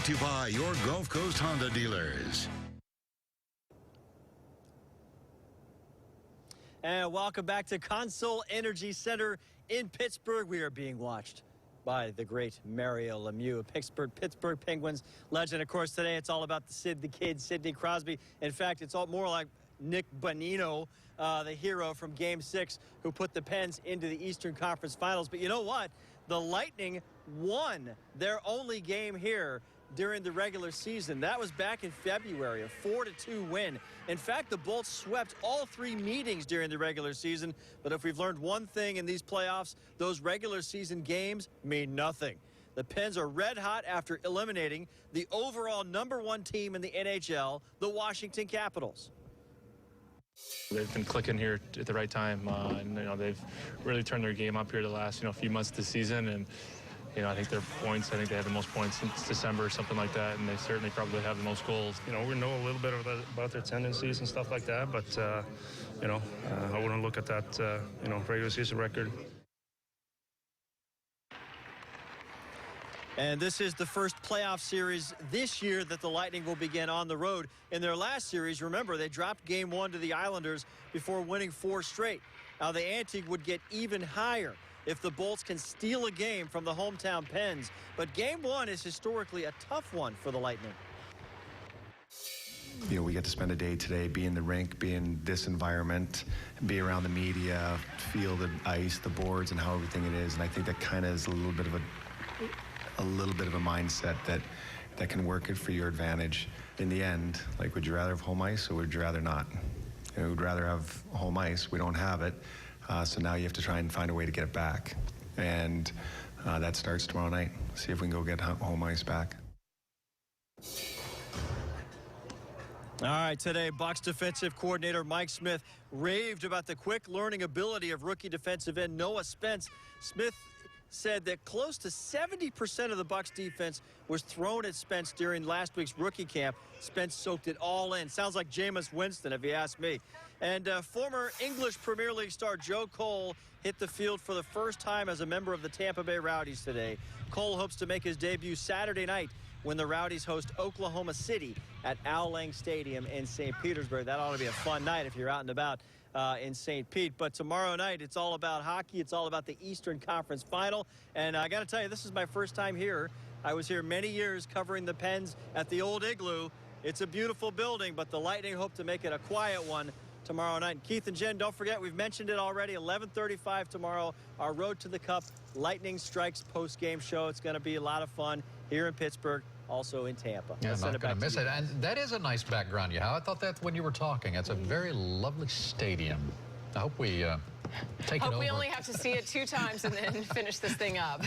Brought to you by your Gulf Coast Honda dealers. And welcome back to Consol Energy Center in Pittsburgh. We are being watched by the great Mario Lemieux, Pittsburgh Penguins legend. Of course, today it's all about the kid, Sidney Crosby. In fact, it's all more like Nick Bonino, the hero from Game 6, who put the Pens into the Eastern Conference Finals. But you know what? The Lightning won their only game here during the regular season. That was back in February, a 4-2 win. In fact, the Bolts swept all 3 meetings during the regular season. But if we've learned one thing in these playoffs, those regular season games mean nothing. The Pens are red hot after eliminating the overall #1 team in the NHL, the Washington Capitals. They've been clicking here at the right time, and they've really turned their game up here the last few months of the season. And I think their points, I think they have the most points since December or something like that, and they certainly probably have the most goals. We know a little bit about their tendencies and stuff like that, but I wouldn't look at that regular season record. And this is the first playoff series this year that the Lightning will begin on the road. In their last series, remember, they dropped Game 1 to the Islanders before winning 4 straight. Now, the ante would get even higher if the Bolts can steal a game from the hometown Pens. But Game 1 is historically a tough one for the Lightning. We get to spend a day today, be in the rink, be in this environment, be around the media, feel the ice, the boards, and how everything it is. And I think that kind of is a little bit of a mindset that can work it for your advantage. In the end, would you rather have home ice or would you rather not? We'd rather have home ice. We don't have it. So now you have to try and find a way to get it back. And that starts tomorrow night. See if we can go get home ice back. All right, today, Bucs defensive coordinator Mike Smith raved about the quick learning ability of rookie defensive end Noah Spence. Smith said that close to 70% of the Bucs defense was thrown at Spence during last week's rookie camp. Spence soaked it all in. Sounds like Jameis Winston, if you ask me. And former English Premier League star Joe Cole hit the field for the first time as a member of the Tampa Bay Rowdies today. Cole hopes to make his debut Saturday night when the Rowdies host Oklahoma City at Al Lang Stadium in St. Petersburg. That ought to be a fun night if you're out and about in St. Pete. But tomorrow night, it's all about hockey. It's all about the Eastern Conference Final. And I got to tell you, this is my first time here. I was here many years covering the Pens at the old Igloo. It's a beautiful building, but the Lightning hope to make it a quiet one tomorrow night. And Keith and Jen, don't forget, we've mentioned it already, 11:35 tomorrow, our Road to the Cup Lightning Strikes post-game show. It's going to be a lot of fun here in Pittsburgh, also in Tampa. Yeah, I'm not going to miss it. And that is a nice background you have. I thought that when you were talking. It's a very lovely stadium. I hope we take it over. Hope we only have to see it 2 times and then finish this thing up.